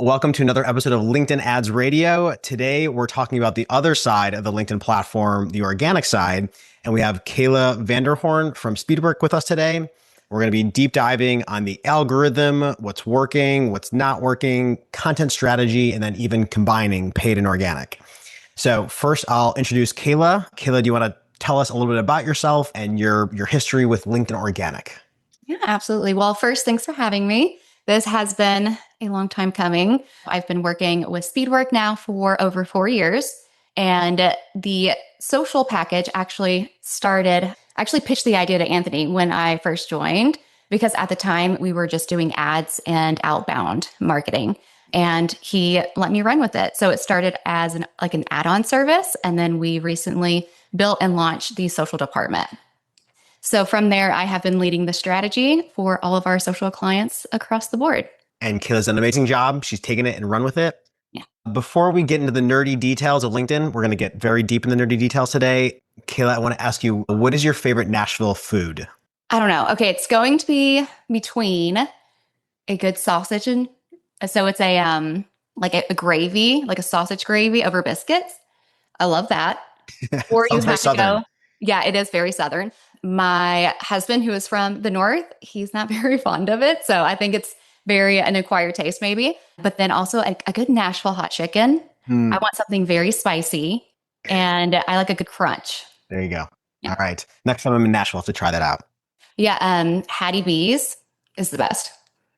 Welcome to another episode of LinkedIn Ads Radio. Today, we're talking about the other side of the LinkedIn platform, the organic side. And we have Kaila Vander from Speedwork with us today. We're going to be deep diving on the algorithm, what's working, what's not working, content strategy, and then even combining paid and organic. So first, I'll introduce Kaila. Kaila, do you want to tell us a little bit about yourself and your history with LinkedIn Organic? Yeah, absolutely. Well, first, thanks for having me. This has been a long time coming. I've been working with Speedwork now for over 4 years. And the social package actually pitched the idea to Anthony when I first joined, because at the time we were just doing ads and outbound marketing. And he let me run with it. So it started as an add-on service. And then we recently built and launched the social department. So from there, I have been leading the strategy for all of our social clients across the board. And Kayla's done an amazing job. She's taken it and run with it. Yeah. Before we get into the nerdy details of LinkedIn, we're going to get very deep in the nerdy details today. Kaila, I want to ask you, what is your favorite Nashville food? I don't know. Okay, it's going to be between a good sausage and so it's a gravy, like a sausage gravy over biscuits. I love that. Or you have to go. Yeah, it is very Southern. My husband, who is from the North, he's not very fond of it. So I think it's very an acquired taste maybe. But then also a good Nashville hot chicken. I want something very spicy and I like a good crunch. There you go. Yeah. All right. Next time I'm in Nashville, I'll have to try that out. Yeah. Hattie B's is the best.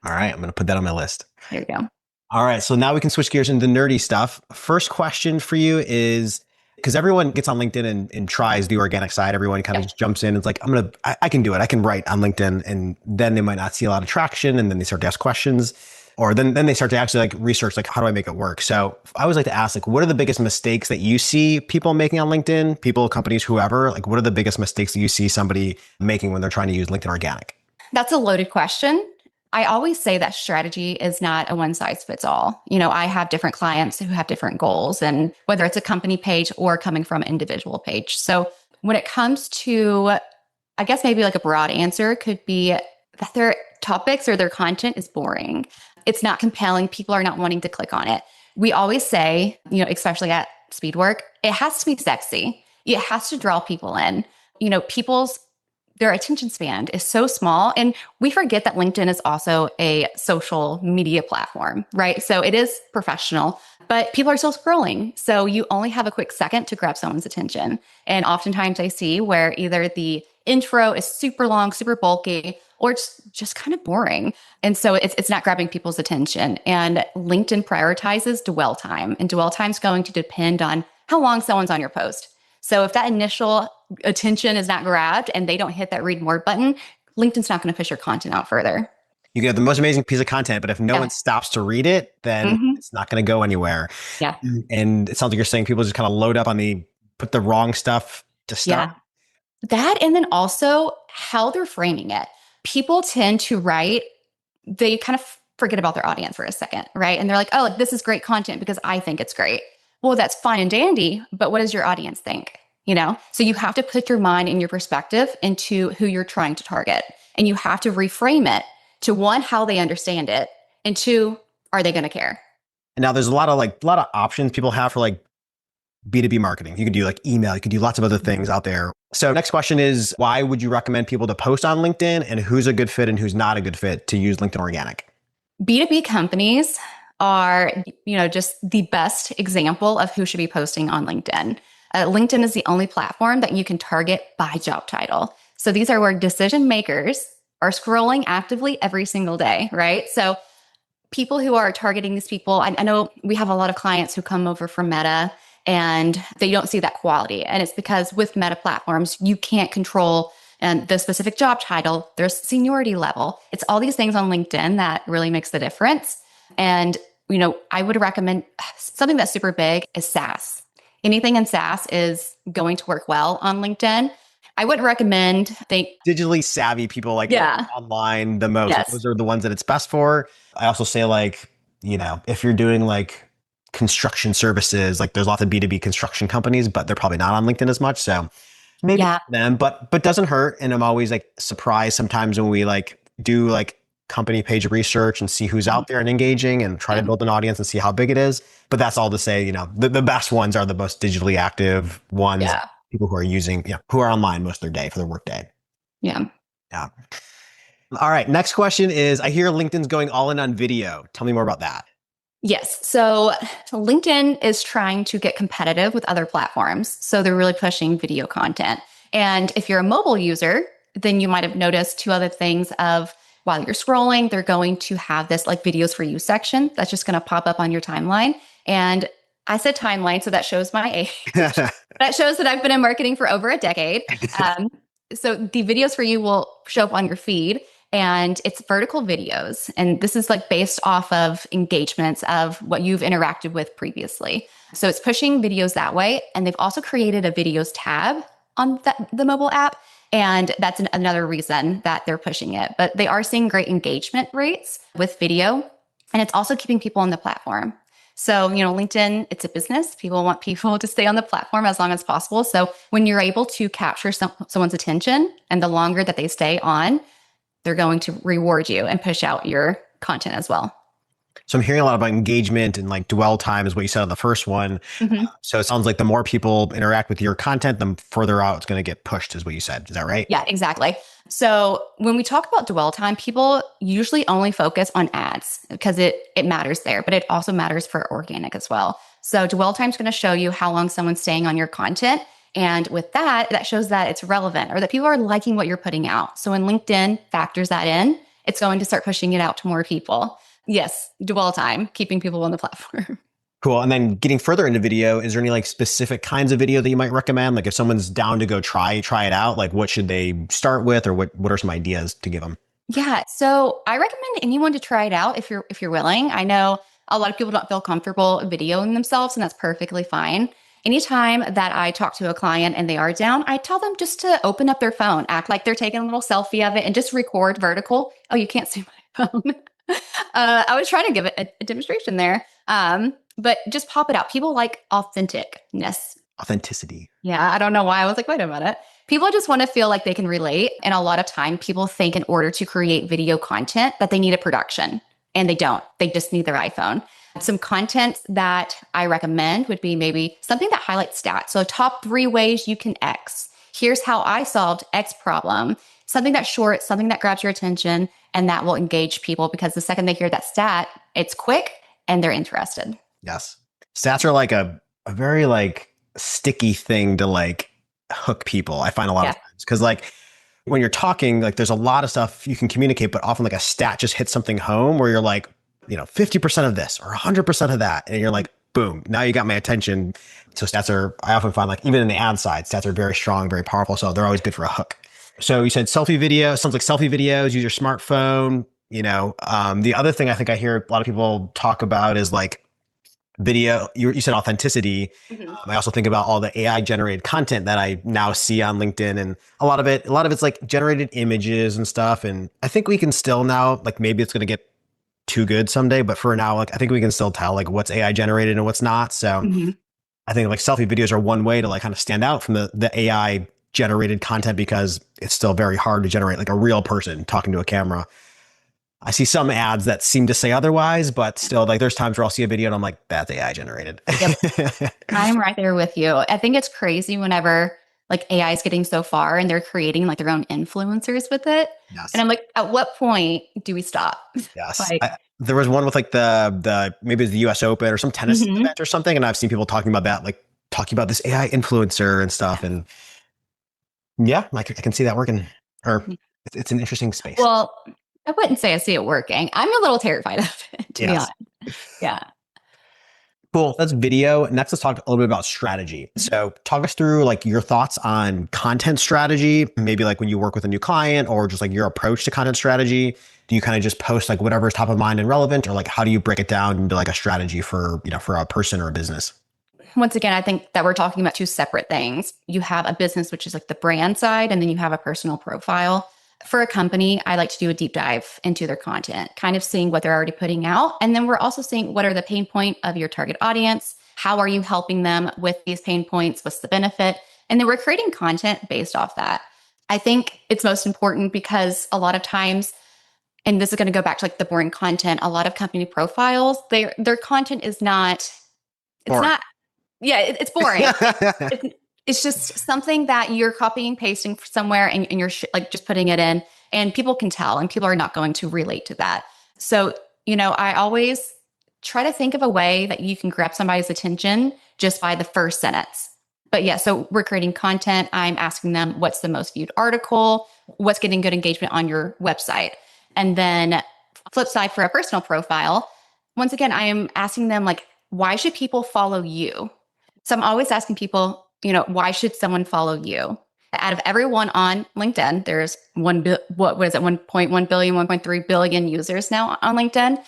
All right. I'm going to put that on my list. There you go. All right. So now we can switch gears into the nerdy stuff. First question for you is, because everyone gets on LinkedIn and tries the organic side. Everyone kind of just jumps in. It's like, I can do it. I can write on LinkedIn. And then they might not see a lot of traction. And then they start to ask questions, or then they start to actually research, how do I make it work? So I always like to ask, what are the biggest mistakes that you see people making on LinkedIn, people, companies, whoever, what are the biggest mistakes that you see somebody making when they're trying to use LinkedIn Organic? That's a loaded question. I always say that strategy is not a one size fits all. I have different clients who have different goals, and whether it's a company page or coming from an individual page. So when it comes to, I guess maybe a broad answer could be that their topics or their content is boring. It's not compelling. People are not wanting to click on it. We always say, especially at Speedwork, it has to be sexy. It has to draw people in. Their attention span is so small. And we forget that LinkedIn is also a social media platform, right? So it is professional, but people are still scrolling. So you only have a quick second to grab someone's attention. And oftentimes I see where either the intro is super long, super bulky, or it's just kind of boring. And so it's not grabbing people's attention. And LinkedIn prioritizes dwell time. And dwell time is going to depend on how long someone's on your post. So if that initial attention is not grabbed and they don't hit that read more button, LinkedIn's not going to push your content out further. You get the most amazing piece of content, but if no one stops to read it, then it's not going to go anywhere. Yeah. And it sounds like you're saying people just kind of load up put the wrong stuff to start. Yeah. That, and then also how they're framing it. People tend to write, they kind of forget about their audience for a second, right? And they're like, oh, this is great content because I think it's great. Well, that's fine and dandy, but what does your audience think? So you have to put your mind and your perspective into who you're trying to target. And you have to reframe it to one, how they understand it, and two, are they going to care? And now there's a lot of options people have for B2B marketing. You can do email, you can do lots of other things out there. So next question is, why would you recommend people to post on LinkedIn, and who's a good fit and who's not a good fit to use LinkedIn Organic? B2B companies are, just the best example of who should be posting on LinkedIn. LinkedIn is the only platform that you can target by job title. So these are where decision makers are scrolling actively every single day, right? So people who are targeting these people, I know we have a lot of clients who come over from Meta and they don't see that quality. And it's because with Meta platforms, you can't control the specific job title, there's seniority level. It's all these things on LinkedIn that really makes the difference. And I would recommend something that's super big is SaaS. Anything in SaaS is going to work well on LinkedIn. I wouldn't recommend digitally savvy people online the most. Yes. Those are the ones that it's best for. I also say if you're doing construction services, there's lots of B2B construction companies, but they're probably not on LinkedIn as much. So maybe them, but doesn't hurt. And I'm always surprised sometimes when we do company page research and see who's out there and engaging and try to build an audience and see how big it is. But that's all to say, the best ones are the most digitally active ones, people who are using, who are online most of their day for their work day. Yeah. Yeah. All right. Next question is, I hear LinkedIn's going all in on video. Tell me more about that. Yes. So LinkedIn is trying to get competitive with other platforms. So they're really pushing video content. And if you're a mobile user, then you might have noticed two other things of while you're scrolling, they're going to have this like videos for you section that's just going to pop up on your timeline. And I said timeline, so that shows my age. That shows that I've been in marketing for over a decade. So the videos for you will show up on your feed. And it's vertical videos. And this is like based off of engagements of what you've interacted with previously. So it's pushing videos that way. And they've also created a videos tab on the mobile app. And that's another reason that they're pushing it. But they are seeing great engagement rates with video. And it's also keeping people on the platform. So, LinkedIn, it's a business. People want people to stay on the platform as long as possible. So when you're able to capture someone's attention and the longer that they stay on, they're going to reward you and push out your content as well. So I'm hearing a lot about engagement and like dwell time is what you said on the first one. So it sounds like the more people interact with your content, the further out it's going to get pushed is what you said. Is that right? Yeah, exactly. So when we talk about dwell time, people usually only focus on ads because it matters there, but it also matters for organic as well. So dwell time is going to show you how long someone's staying on your content. And with that shows that it's relevant or that people are liking what you're putting out. So when LinkedIn factors that in, it's going to start pushing it out to more people. Yes, dwell time, keeping people on the platform. Cool. And then getting further into video, is there any like specific kinds of video that you might recommend? Like if someone's down to go try it out, like what should they start with or what are some ideas to give them? Yeah. So I recommend anyone to try it out if you're willing. I know a lot of people don't feel comfortable videoing themselves, and that's perfectly fine. Anytime that I talk to a client and they are down, I tell them just to open up their phone, act like they're taking a little selfie of it and just record vertical. Oh, you can't see my phone. I was trying to give it a demonstration there. But just pop it out. People like authenticness. Authenticity. Yeah. I don't know why. I was like, wait a minute. People just want to feel like they can relate. And a lot of time people think in order to create video content that they need a production, and they don't. They just need their iPhone. Some content that I recommend would be maybe something that highlights stats. So top 3 ways you can X. Here's how I solved X problem. Something that's short, something that grabs your attention, and that will engage people because the second they hear that stat, it's quick and they're interested. Yes. Stats are like a very like sticky thing to like hook people. I find a lot of times because like when you're talking, like there's a lot of stuff you can communicate, but often like a stat just hits something home where you're like, 50% of this or 100% of that. And you're like, boom, now you got my attention. So I often find like even in the ad side, stats are very strong, very powerful. So they're always good for a hook. So you said selfie video, sounds like selfie videos, use your smartphone. The other thing I think I hear a lot of people talk about is like video. You said authenticity. I also think about all the AI generated content that I now see on LinkedIn, and a lot of it's like generated images and stuff. And I think we can still now, like maybe it's going to get too good someday, but for now, like I think we can still tell like what's AI generated and what's not. So I think like selfie videos are one way to like kind of stand out from the AI generated content because it's still very hard to generate like a real person talking to a camera. I see some ads that seem to say otherwise, but still like there's times where I'll see a video and I'm like, that's AI generated. Yep. I'm right there with you. I think it's crazy whenever like AI is getting so far and they're creating like their own influencers with it. Yes. And I'm like, at what point do we stop? Yes. There was one with like the maybe it was the US Open or some tennis event or something. And I've seen people talking about that, like talking about this AI influencer and stuff. And yeah, like I can see that working, or it's an interesting space. Well, I wouldn't say I see it working. I'm a little terrified of it, to be honest. Yeah. Cool. That's video. Next, let's talk a little bit about strategy. So talk us through like your thoughts on content strategy, maybe like when you work with a new client or just like your approach to content strategy. Do you kind of just post like whatever's top of mind and relevant, or like how do you break it down into like a strategy for, for a person or a business? Once again, I think that we're talking about two separate things. You have a business, which is like the brand side, and then you have a personal profile. For a company, I like to do a deep dive into their content, kind of seeing what they're already putting out. And then we're also seeing what are the pain point of your target audience? How are you helping them with these pain points? What's the benefit? And then we're creating content based off that. I think it's most important because a lot of times and this is going to go back to like the boring content. A lot of company profiles, their content is not, it's Boring. not, yeah, it's boring. It's just something that you're copying, pasting somewhere, and you're like just putting it in, and people can tell, and people are not going to relate to that. So, I always try to think of a way that you can grab somebody's attention just by the first sentence. But yeah, so we're creating content. I'm asking them what's the most viewed article, what's getting good engagement on your website. And then flip side for a personal profile, once again, I am asking them like, why should people follow you? So I'm always asking people, why should someone follow you? Out of everyone on LinkedIn, there's 1.1 billion, 1.3 billion users now on LinkedIn.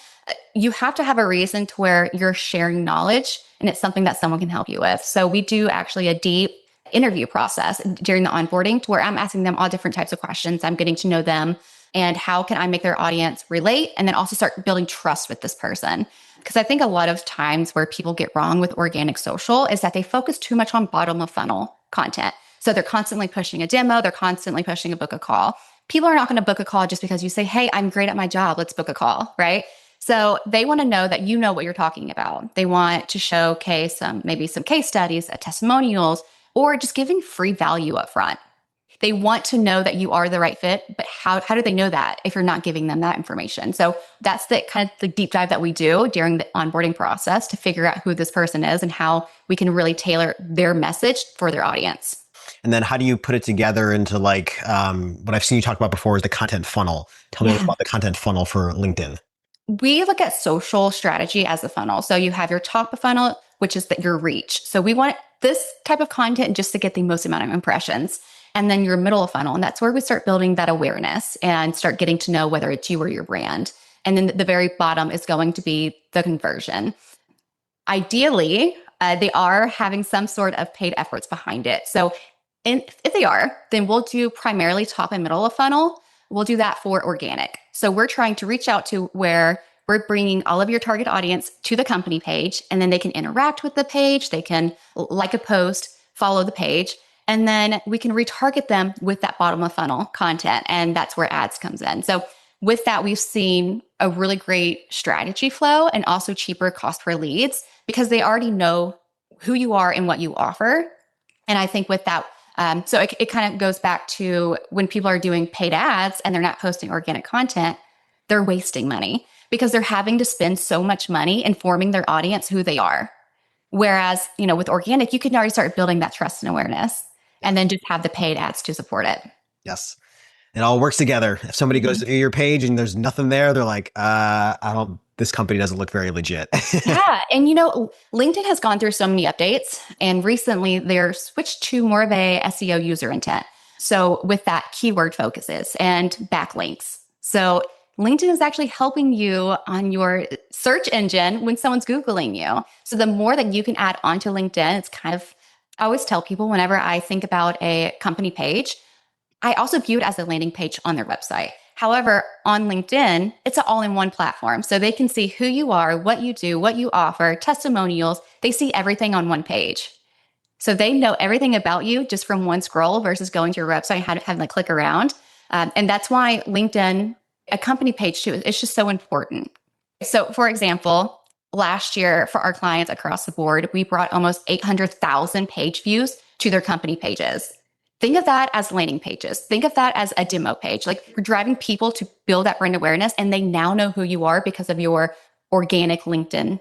You have to have a reason to where you're sharing knowledge and it's something that someone can help you with. So we do actually a deep interview process during the onboarding to where I'm asking them all different types of questions. I'm getting to know them and how can I make their audience relate and then also start building trust with this person. Because I think a lot of times where people get wrong with organic social is that they focus too much on bottom of funnel content. So they're constantly pushing a demo, they're constantly pushing a book a call. People are not going to book a call just because you say, hey, I'm great at my job, let's book a call, right? So they want to know that you know what you're talking about. They want to showcase maybe some case studies, testimonials, or just giving free value up front. They want to know that you are the right fit, but how do they know that if you're not giving them that information? So that's the kind of the deep dive that we do during the onboarding process to figure out who this person is and how we can really tailor their message for their audience. And then how do you put it together into like what I've seen you talk about before is the content funnel. Tell me about the content funnel for LinkedIn. We look at social strategy as a funnel. So you have your top of funnel, which is your reach. So we want this type of content just to get the most amount of impressions. And then your middle of funnel. And that's where we start building that awareness and start getting to know whether it's you or your brand. And then the very bottom is going to be the conversion. Ideally, they are having some sort of paid efforts behind it. So if they are, then we'll do primarily top and middle of funnel. We'll do that for organic. So we're trying to reach out to where we're bringing all of your target audience to the company page, and then they can interact with the page. They can like a post, follow the page, and then we can retarget them with that bottom of funnel content. And that's where ads comes in. So with that, we've seen a really great strategy flow and also cheaper cost per leads because they already know who you are and what you offer. And I think with that, so it kind of goes back to when people are doing paid ads and they're not posting organic content, they're wasting money because they're having to spend so much money informing their audience who they are. Whereas, with organic, you can already start building that trust and awareness and then just have the paid ads to support it. Yes. It all works together. If somebody goes to your page and there's nothing there, they're like, this company doesn't look very legit. Yeah. And, LinkedIn has gone through so many updates and recently they're switched to more of a SEO user intent. So with that, keyword focuses and backlinks. So LinkedIn is actually helping you on your search engine when someone's Googling you. So the more that you can add onto LinkedIn, it's kind of, I always tell people whenever I think about a company page, I also view it as a landing page on their website. However, on LinkedIn, it's an all-in-one platform. So they can see who you are, what you do, what you offer, testimonials. They see everything on one page. So they know everything about you just from one scroll versus going to your website and having to click around. And that's why LinkedIn, a company page too, it's just so important. So for example, last year for our clients across the board, we brought almost 800,000 page views to their company pages. Think of that as landing pages. Think of that as a demo page. Like we're driving people to build that brand awareness and they now know who you are because of your organic LinkedIn.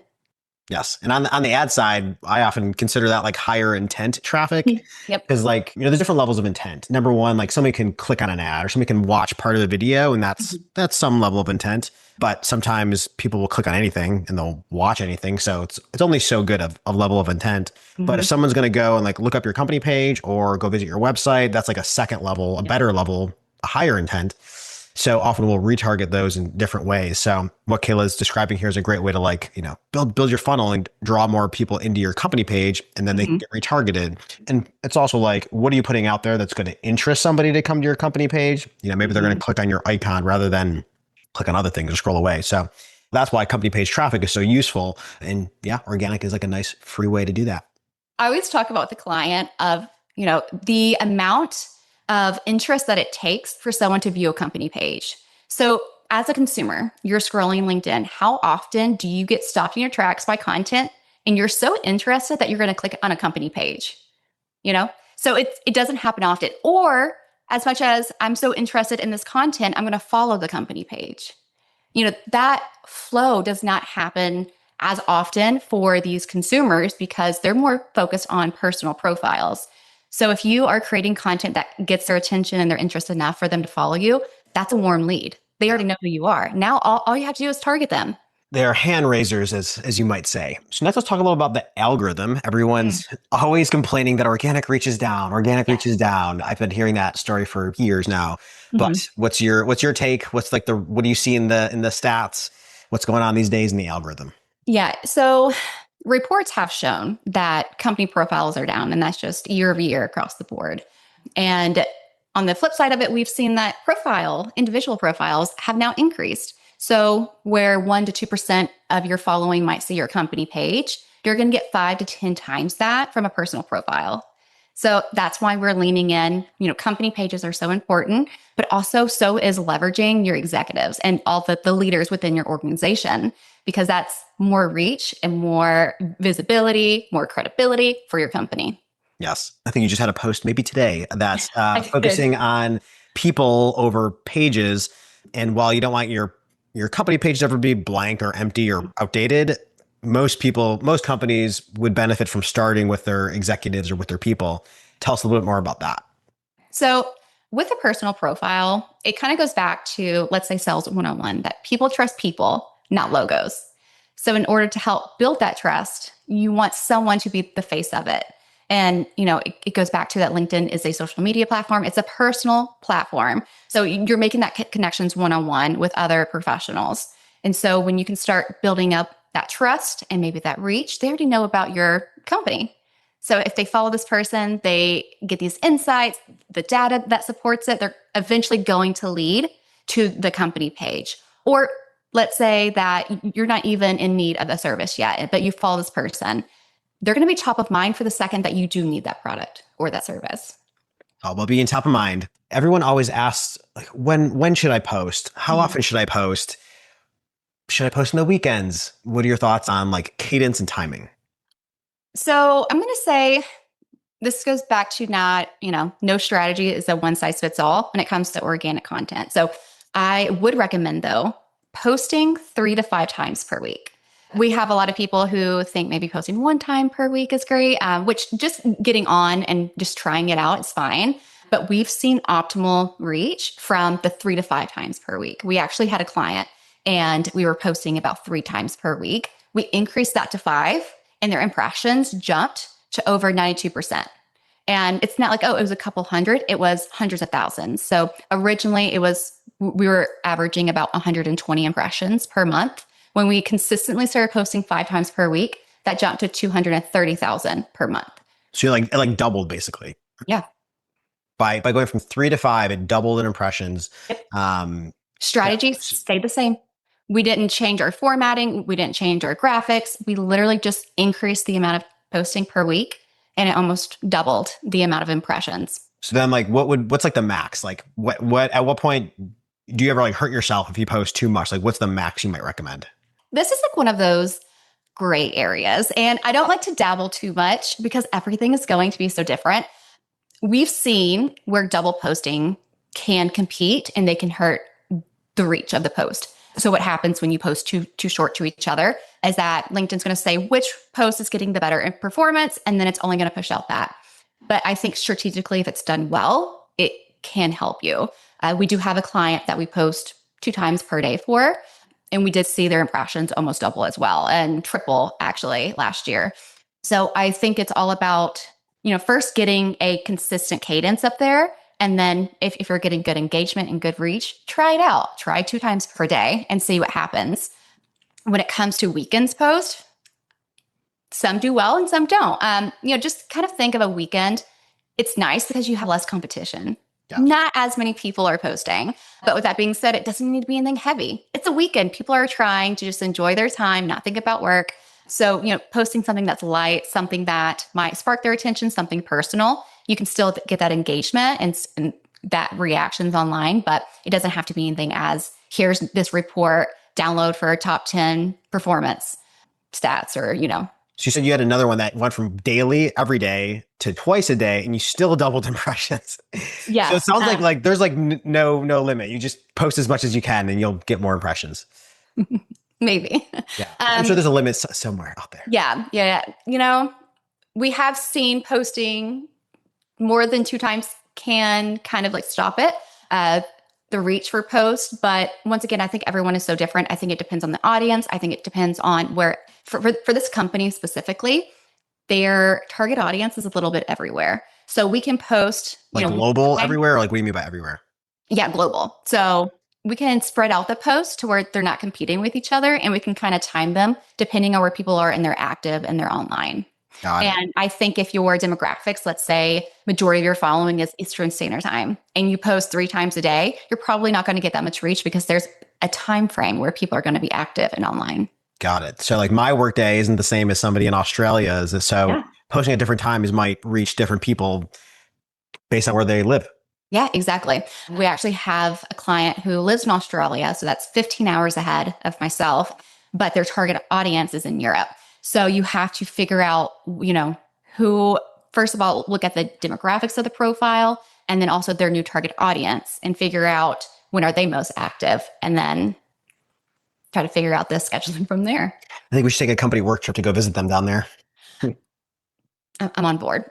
Yes. And on the ad side, I often consider that like higher intent traffic. Yep. Because there's different levels of intent. Number one, like somebody can click on an ad or somebody can watch part of the video and that's some level of intent. But sometimes people will click on anything and they'll watch anything. So it's only so good of a level of intent. But if someone's going to go and like look up your company page or go visit your website, that's like a second level, a better level, a higher intent. So often we'll retarget those in different ways. So what Kaila is describing here is a great way to build your funnel and draw more people into your company page and then they can get retargeted. And it's also like, what are you putting out there that's going to interest somebody to come to your company page? Maybe they're going to click on your icon rather than click on other things or scroll away. So that's why company page traffic is so useful. And yeah, organic is like a nice free way to do that. I always talk about the client of, the amount of interest that it takes for someone to view a company page. So as a consumer, you're scrolling LinkedIn. How often do you get stopped in your tracks by content and you're so interested that you're going to click on a company page? So it doesn't happen often. Or as much as I'm so interested in this content, I'm going to follow the company page. That flow does not happen as often for these consumers because they're more focused on personal profiles. So if you are creating content that gets their attention and they're interested enough for them to follow you, that's a warm lead. They already know who you are. Now, all you have to do is target them. They're hand raisers, as you might say. So next, let's talk a little about the algorithm. Everyone's always complaining that organic reaches down. Reaches down. I've been hearing that story for years now. But what's your take? What's like what do you see in the stats? What's going on these days in the algorithm? Yeah. So reports have shown that company profiles are down, and that's just year over year across the board. And on the flip side of it, we've seen that individual profiles have now increased. So where 1% to 2% of your following might see your company page, you're going to get 5 to 10 times that from a personal profile. So that's why we're leaning in. Company pages are so important, but also so is leveraging your executives and all the leaders within your organization, because that's more reach and more visibility, more credibility for your company. Yes. I think you just had a post maybe today that's focusing on people over pages. And while you don't want your company page to ever be blank or empty or outdated, most companies would benefit from starting with their executives or with their people. Tell us a little bit more about that. So with a personal profile, it kind of goes back to, let's say, sales 101, that people trust people, not logos. So in order to help build that trust, you want someone to be the face of it. And, it goes back to that LinkedIn is a social media platform. It's a personal platform. So you're making that connections one-on-one with other professionals. And so when you can start building up that trust and maybe that reach, they already know about your company. So if they follow this person, they get these insights, the data that supports it, they're eventually going to lead to the company page. Or let's say that you're not even in need of a service yet, but you follow this person. They're going to be top of mind for the second that you do need that product or that service. Oh, well, being top of mind. Everyone always asks, like, when should I post? How often should I post? Should I post in the weekends? What are your thoughts on like cadence and timing? So I'm going to say this goes back to no strategy is a one size fits all when it comes to organic content. So I would recommend, though, posting 3 to 5 times per week. We have a lot of people who think maybe posting 1 time per week is great, which just getting on and just trying it out is fine. But we've seen optimal reach from the 3 to 5 times per week. We actually had a client and we were posting about 3 times per week. We increased that to 5 and their impressions jumped to over 92%. And it's not like, it was a couple hundred, it was hundreds of thousands. So originally we were averaging about 120 impressions per month. When we consistently started posting 5 times per week, that jumped to 230,000 per month. So you're like doubled basically. Yeah. By going from 3 to 5, it doubled in impressions. Yep. Strategies stayed the same. We didn't change our formatting. We didn't change our graphics. We literally just increased the amount of posting per week, and it almost doubled the amount of impressions. So then, like, what's like the max? Like, what at what point do you ever like hurt yourself if you post too much? Like, what's the max you might recommend? This is like one of those gray areas, and I don't like to dabble too much because everything is going to be so different. We've seen where double posting can compete and they can hurt the reach of the post. So what happens when you post too short to each other is that LinkedIn's going to say which post is getting the better in performance, and then it's only going to push out that. But I think strategically, if it's done well, it can help you. We do have a client that we post 2 times per day for, and we did see their impressions almost double as well, and triple actually last year. So I think it's all about, first getting a consistent cadence up there. And then if you're getting good engagement and good reach, try it out. Try 2 times per day and see what happens. When it comes to weekends post, some do well and some don't. Just kind of think of a weekend. It's nice because you have less competition. Yeah. Not as many people are posting. But with that being said, it doesn't need to be anything heavy. It's a weekend. People are trying to just enjoy their time, not think about work. So, posting something that's light, something that might spark their attention, something personal, you can still get that engagement and that reactions online, but it doesn't have to be anything as here's this report, download for top 10 performance stats or, So you said you had another one that went from daily, every day to twice a day, and you still doubled impressions. So it Yes. sounds like there's like no limit. You just post as much as you can, and you'll get more impressions. Maybe. Yeah, I'm sure there's a limit somewhere out there. Yeah. We have seen posting more than 2 times can kind of like stop it, the reach for posts. But once again, I think everyone is so different. I think it depends on the audience. I think it depends on where, for this company specifically, their target audience is a little bit everywhere. So we can post like global everywhere. Or like, what do you mean by everywhere? Yeah, global. So we can spread out the posts to where they're not competing with each other, and we can kind of time them depending on where people are and they're active and they're online. And I think if your demographics, let's say majority of your following is Eastern Standard Time, and you post 3 times a day, you're probably not going to get that much reach because there's a time frame where people are going to be active and online. Got it. So like my workday isn't the same as somebody in Australia. So posting at different times might reach different people based on where they live. Yeah, exactly. We actually have a client who lives in Australia, so that's 15 hours ahead of myself, but their target audience is in Europe. So you have to figure out, who, first of all, look at the demographics of the profile and then also their new target audience and figure out when are they most active, and then try to figure out the scheduling from there. I think we should take a company work trip to go visit them down there. I'm on board.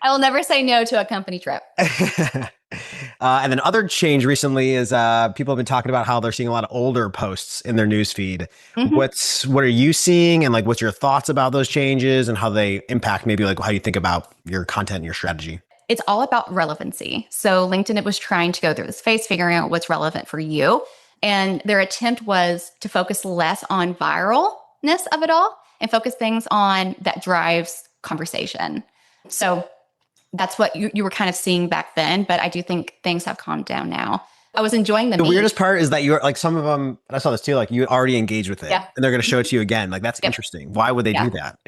I will never say no to a company trip. And then other change recently is people have been talking about how they're seeing a lot of older posts in their newsfeed. Mm-hmm. What are you seeing, and like what's your thoughts about those changes and how they impact maybe like how you think about your content and your strategy? It's all about relevancy. So LinkedIn, it was trying to go through this phase, figuring out what's relevant for you. And their attempt was to focus less on viralness of it all and focus things on that drives conversation. So that's what you were kind of seeing back then, but I do think things have calmed down now. I was enjoying the weirdest part is that you're like, some of them, I saw this too, like you already engaged with it and they're going to show it to you again. Like that's interesting. Why would they do that?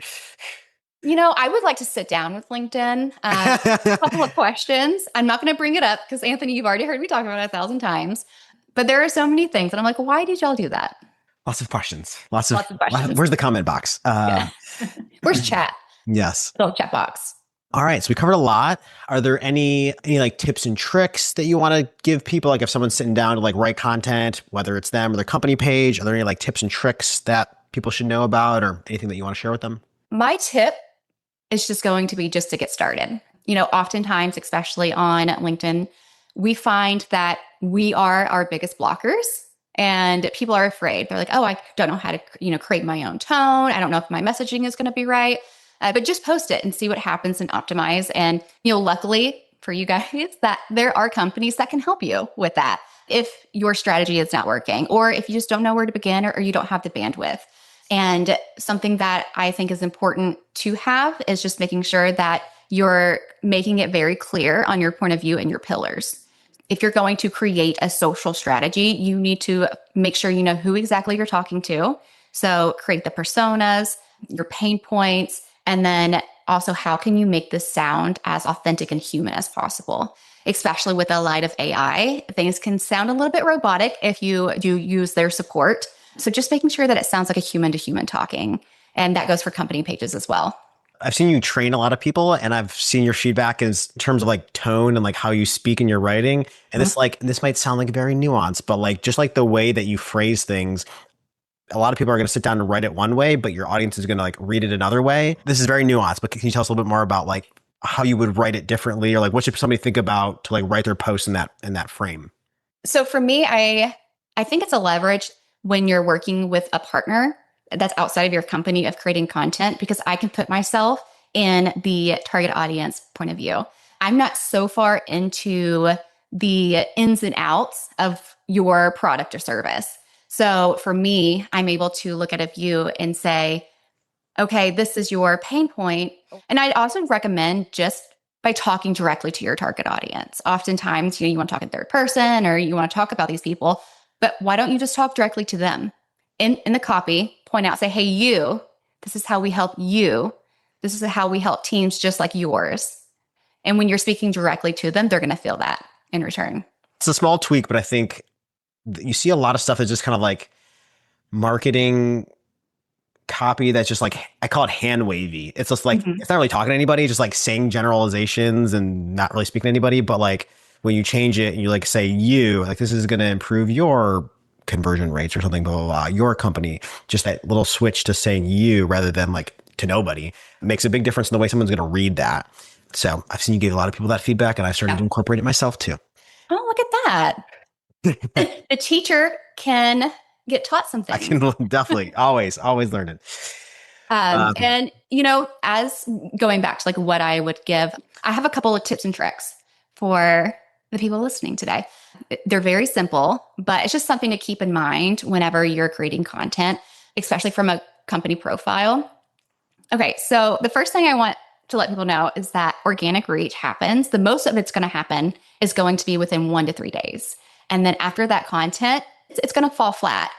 I would like to sit down with LinkedIn. A couple of questions. I'm not going to bring it up because Anthony, you've already heard me talk about it 1,000 times, but there are so many things. And I'm like, why did y'all do that? Lots of questions. Lots of questions. Where's the comment box? Where's chat? Yes. Little chat box. All right. So we covered a lot. Are there any like tips and tricks that you want to give people? Like if someone's sitting down to like write content, whether it's them or their company page, are there any like tips and tricks that people should know about or anything that you want to share with them? My tip is just going to be just to get started. Oftentimes, especially on LinkedIn, we find that we are our biggest blockers. And people are afraid. They're like, oh, I don't know how to, create my own tone. I don't know if my messaging is going to be right. But just post it and see what happens and optimize. And, luckily for you guys, that there are companies that can help you with that if your strategy is not working, or if you just don't know where to begin, or you don't have the bandwidth. And something that I think is important to have is just making sure that you're making it very clear on your point of view and your pillars. If you're going to create a social strategy, you need to make sure you know who exactly you're talking to. So create the personas, your pain points, and then also how can you make this sound as authentic and human as possible? Especially with the light of AI, things can sound a little bit robotic if you do use their support. So just making sure that it sounds like a human to human talking. And that goes for company pages as well. I've seen you train a lot of people, and I've seen your feedback in terms of like tone and like how you speak in your writing. And this might sound like very nuanced, but like just like the way that you phrase things, a lot of people are going to sit down and write it one way, but your audience is going to like read it another way. This is very nuanced, but can you tell us a little bit more about like how you would write it differently, or like what should somebody think about to like write their post in that frame? So for me, I think it's a leverage when you're working with a partner that's outside of your company of creating content, because I can put myself in the target audience point of view. I'm not so far into the ins and outs of your product or service. So for me, I'm able to look at a view and say, okay, this is your pain point. And I'd also recommend just by talking directly to your target audience. Oftentimes, you want to talk in third person or you want to talk about these people, but why don't you just talk directly to them? In the copy, point out, say, hey, you, this is how we help you. This is how we help teams just like yours. And when you're speaking directly to them, they're going to feel that in return. it's a small tweak, but I think you see a lot of stuff that's just kind of like marketing copy that's just like, I call it hand wavy. It's just like, Mhm. it's not really talking to anybody, just like saying generalizations and not really speaking to anybody. But like when you change it and you like say you, like this is going to improve your conversion rates or something, blah, blah, blah, your company, just that little switch to saying you rather than like to nobody makes a big difference in the way someone's going to read that. So I've seen you give a lot of people that feedback and I've started Yeah. to incorporate it myself too. Oh, look at that. The teacher can get taught some I things. can definitely always learning. And as going back to like what I would give, I have a couple of tips and tricks for the people listening today. They're very simple, but it's just something to keep in mind whenever you're creating content, especially from a company profile. Okay, so the first thing I want to let people know is that organic reach happens. The most of it's going to happen is going to be within 1 to 3 days. And then after that content, it's going to fall flat.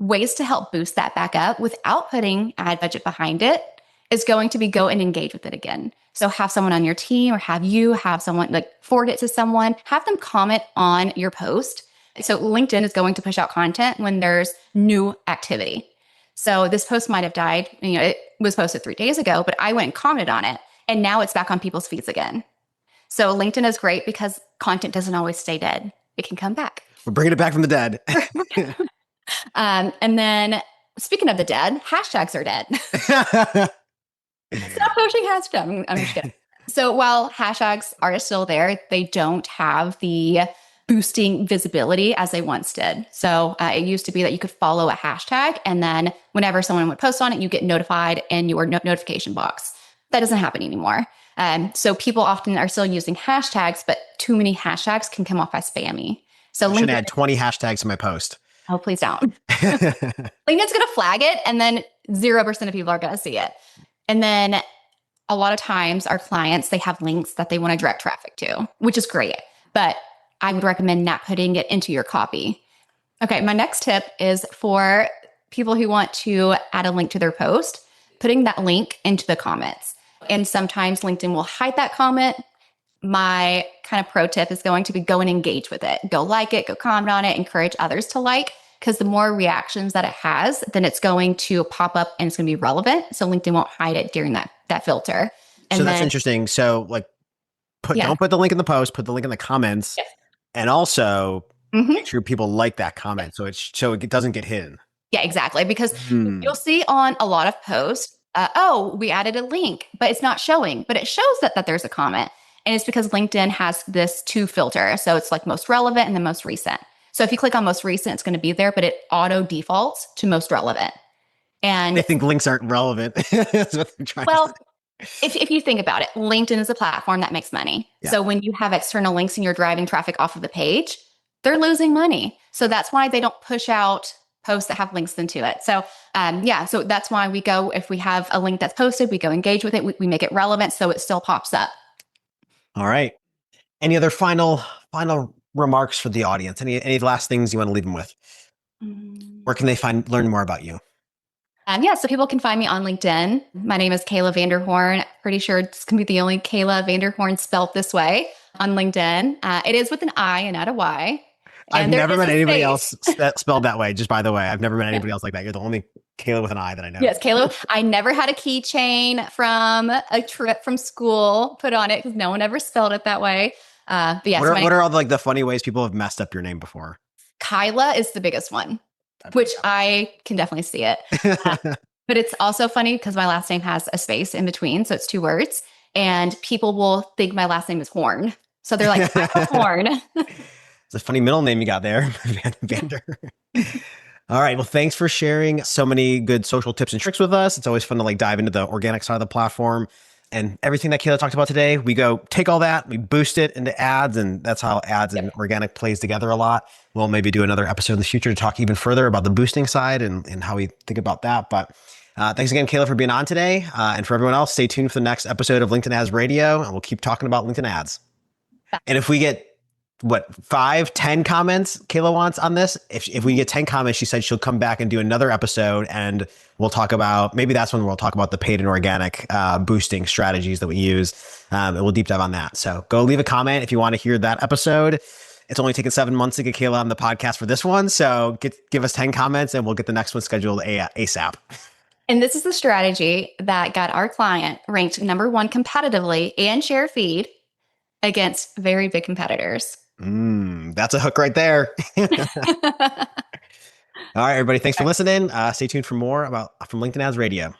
Ways to help boost that back up without putting ad budget behind it is going to be go and engage with it again. So have someone on your team or have someone like forward it to someone, have them comment on your post. So LinkedIn is going to push out content when there's new activity. So this post might have died. It was posted 3 days ago, but I went and commented on it and now it's back on people's feeds again. So LinkedIn is great because content doesn't always stay dead. It can come back. We're bringing it back from the dead. And then speaking of the dead, hashtags are dead. Stop posting hashtags. I'm just kidding. So while hashtags are still there, they don't have the boosting visibility as they once did. So it used to be that you could follow a hashtag and then whenever someone would post on it, you get notified in your notification box. That doesn't happen anymore. So people often are still using hashtags, but too many hashtags can come off as spammy. So I should add 20 hashtags to my post. Oh, please don't. LinkedIn's going to flag it and then 0% of people are going to see it. And then a lot of times our clients, they have links that they want to direct traffic to, which is great. But I would recommend not putting it into your copy. Okay, my next tip is for people who want to add a link to their post, putting that link into the comments. And sometimes LinkedIn will hide that comment. My kind of pro tip is going to be go and engage with it. Go like it, go comment on it, encourage others to like, because the more reactions that it has, then it's going to pop up and it's going to be relevant. So LinkedIn won't hide it during that filter. And so that's interesting. So like don't put the link in the post, put the link in the comments, yes. And also make sure people like that comment so it doesn't get hidden. Yeah, exactly. Because you'll see on a lot of posts, we added a link, but it's not showing, but it shows that there's a comment. And it's because LinkedIn has this to filter. So it's like most relevant and then most recent. So if you click on most recent, it's going to be there, but it auto defaults to most relevant. And I think links aren't relevant. That's what they're trying to say. If you think about it, LinkedIn is a platform that makes money. Yeah. So when you have external links and you're driving traffic off of the page, they're losing money. So that's why they don't push out posts that have links into it. So so that's why we go, if we have a link that's posted, we go engage with it. We make it relevant so it still pops up. All right. Any other final remarks for the audience? Any last things you want to leave them with? Where can they learn more about you? So people can find me on LinkedIn. My name is Kaila Vanderhorn. Pretty sure it's going to be the only Kaila Vanderhorn spelt this way on LinkedIn. It is with an I and not a Y. I've never met anybody else spelled that way, just by the way. I've never met anybody else like that. You're the only Kaila with an I that I know. Yes, Kaila. I never had a keychain from a trip from school put on it because no one ever spelled it that way. But yes, what are all the funny ways people have messed up your name before? Kaila is the biggest one, which I can definitely see it. But it's also funny because my last name has a space in between. So it's 2 words. And people will think my last name is Horn. So they're like, Horn. It's a funny middle name you got there, Vander. All right. Well, thanks for sharing so many good social tips and tricks with us. It's always fun to dive into the organic side of the platform. And everything that Kaila talked about today, we go take all that, we boost it into ads, and that's how ads and organic plays together a lot. We'll maybe do another episode in the future to talk even further about the boosting side and how we think about that. But thanks again, Kaila, for being on today. And for everyone else, stay tuned for the next episode of LinkedIn Ads Radio, and we'll keep talking about LinkedIn ads. And if we get 5-10 comments Kaila wants on this, if we get 10 comments, she said she'll come back and do another episode, and we'll talk about, maybe that's when we'll talk about the paid and organic boosting strategies that we use. And we'll deep dive on that. So go leave a comment if you want to hear that episode. It's only taken 7 months to get Kaila on the podcast for this one. So give us 10 comments and we'll get the next one scheduled ASAP. And this is the strategy that got our client ranked number one competitively and share feed against very big competitors. That's a hook right there. All right, everybody. Thanks for listening. Stay tuned for more from LinkedIn Ads Radio.